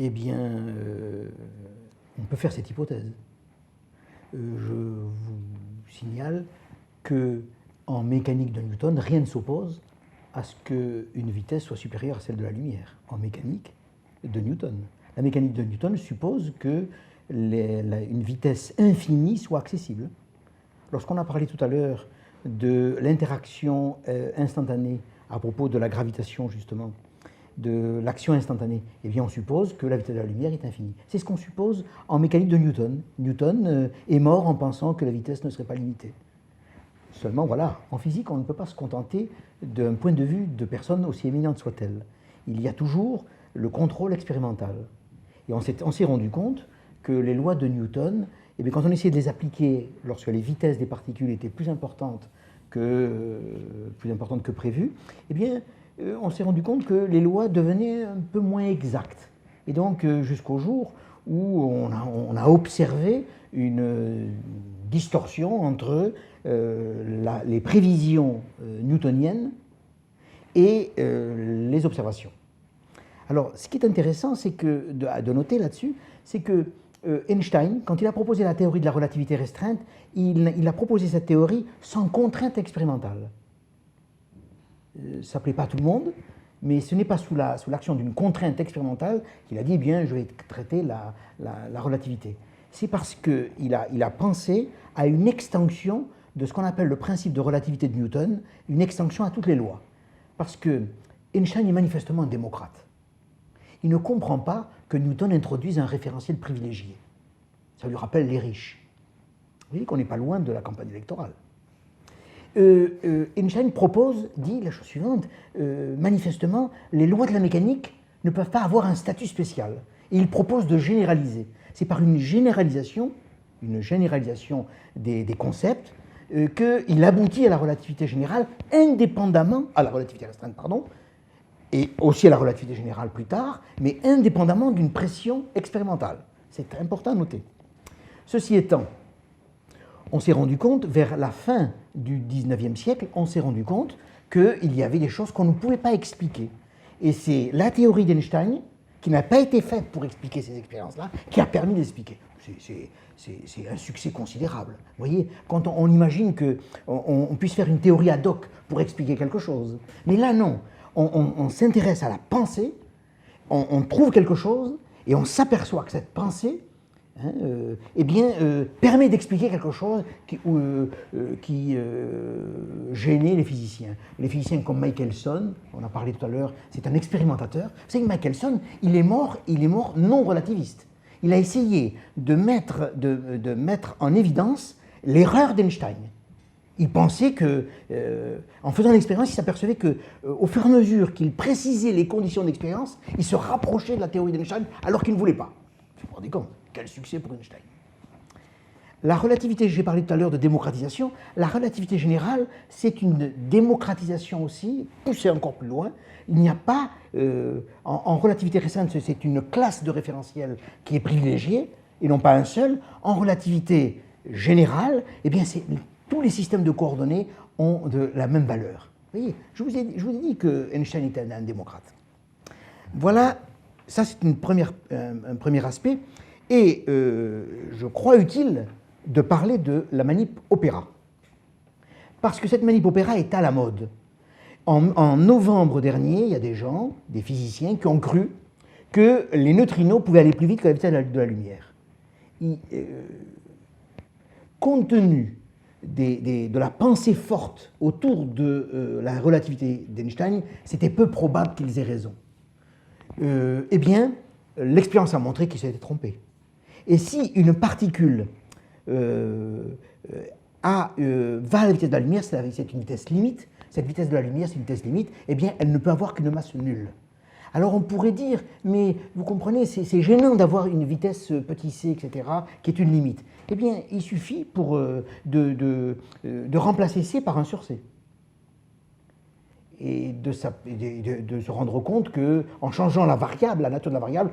Eh bien, on peut faire cette hypothèse. Je vous signale qu'en mécanique de Newton, rien ne s'oppose à ce qu'une vitesse soit supérieure à celle de la lumière, en mécanique de Newton. La mécanique de Newton suppose que une vitesse infinie soit accessible. Lorsqu'on a parlé tout à l'heure de l'interaction instantanée à propos de la gravitation, justement, de l'action instantanée, eh bien on suppose que la vitesse de la lumière est infinie. C'est ce qu'on suppose en mécanique de Newton. Newton est mort en pensant que la vitesse ne serait pas limitée. Seulement, voilà, en physique, on ne peut pas se contenter d'un point de vue de personne aussi éminente soit-elle. Il y a toujours le contrôle expérimental. Et on s'est rendu compte que les lois de Newton, eh bien, quand on essayait de les appliquer lorsque les vitesses des particules étaient plus importantes que prévu, eh bien, on s'est rendu compte que les lois devenaient un peu moins exactes. Et donc, jusqu'au jour où on a observé une distorsion entre les prévisions newtoniennes et les observations. Alors, ce qui est intéressant, c'est que, de noter là-dessus, c'est que Einstein, quand il a proposé la théorie de la relativité restreinte, il a proposé cette théorie sans contrainte expérimentale. Ça ne plaît pas à tout le monde, mais ce n'est pas sous l'action d'une contrainte expérimentale qu'il a dit, eh bien, je vais traiter la relativité. C'est parce qu'il a pensé à une extension de ce qu'on appelle le principe de relativité de Newton, une extension à toutes les lois. Parce que Einstein est manifestement un démocrate. Il ne comprend pas que Newton introduise un référentiel privilégié. Ça lui rappelle les riches. Vous voyez qu'on n'est pas loin de la campagne électorale. Einstein dit la chose suivante, manifestement, les lois de la mécanique ne peuvent pas avoir un statut spécial. Et il propose de généraliser. C'est par une généralisation des concepts, qu'il aboutit à la relativité générale indépendamment, à la relativité restreinte, pardon, et aussi à la relativité générale plus tard, mais indépendamment d'une pression expérimentale. C'est important à noter. Ceci étant, on s'est rendu compte, vers la fin du XIXe siècle, on s'est rendu compte qu'il y avait des choses qu'on ne pouvait pas expliquer. Et c'est la théorie d'Einstein, qui n'a pas été faite pour expliquer ces expériences-là, qui a permis d'expliquer. C'est un succès considérable. Vous voyez, quand on imagine qu'on puisse faire une théorie ad hoc pour expliquer quelque chose. Mais là, non. On s'intéresse à la pensée, on trouve quelque chose, et on s'aperçoit que cette pensée permet d'expliquer quelque chose qui gênait les physiciens. Les physiciens comme Michelson, on a parlé tout à l'heure, c'est un expérimentateur. Vous savez que Michelson, il est mort non relativiste. Il a essayé de mettre en évidence l'erreur d'Einstein. Il pensait en faisant l'expérience, il s'apercevait qu'au fur et à mesure qu'il précisait les conditions d'expérience, il se rapprochait de la théorie d'Einstein alors qu'il ne voulait pas. Vous vous rendez compte ? Quel succès pour Einstein. La relativité, j'ai parlé tout à l'heure de démocratisation, la relativité générale, c'est une démocratisation aussi, poussée encore plus loin. Il n'y a pas, en relativité restreinte, c'est une classe de référentiel qui est privilégiée, et non pas un seul. En relativité générale, eh bien, tous les systèmes de coordonnées ont la même valeur. Vous voyez, je vous ai dit que Einstein était un démocrate. Voilà, ça c'est un premier aspect. Et je crois utile de parler de la manip opéra. Parce que cette manip opéra est à la mode. En novembre dernier, il y a des physiciens, qui ont cru que les neutrinos pouvaient aller plus vite que la vitesse de la lumière. Compte tenu de la pensée forte autour de la relativité d'Einstein, c'était peu probable qu'ils aient raison. Eh bien, l'expérience a montré qu'ils s'étaient trompés. Et si une particule va à la vitesse de la lumière, c'est une vitesse limite, cette vitesse de la lumière, c'est une vitesse limite, eh bien, elle ne peut avoir qu'une masse nulle. Alors on pourrait dire, mais vous comprenez, c'est gênant d'avoir une vitesse petit c, etc., qui est une limite. Eh bien, il suffit de remplacer c par 1 sur c. Et de se rendre compte qu'en changeant la variable, la nature de la variable,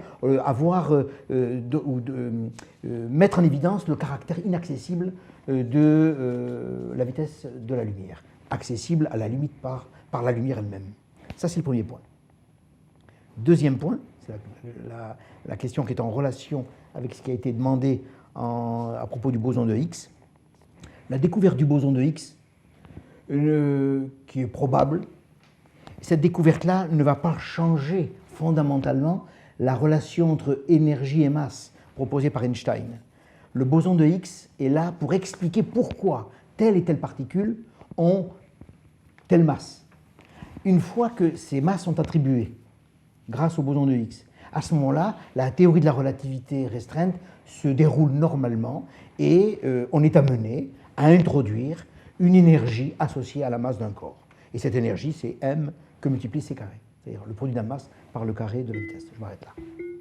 mettre en évidence le caractère inaccessible de la vitesse de la lumière, accessible à la limite par la lumière elle-même. Ça, c'est le premier point. Deuxième point, c'est la question qui est en relation avec ce qui a été demandé à propos du boson de Higgs. La découverte du boson de Higgs, qui est probable, cette découverte-là ne va pas changer fondamentalement la relation entre énergie et masse proposée par Einstein. Le boson de Higgs est là pour expliquer pourquoi telle et telle particule ont telle masse. Une fois que ces masses sont attribuées grâce au boson de Higgs, à ce moment-là, la théorie de la relativité restreinte se déroule normalement et on est amené à introduire une énergie associée à la masse d'un corps. Et cette énergie, c'est m que multiplie c carré, c'est-à-dire le produit de la masse par le carré de la vitesse. Je m'arrête là.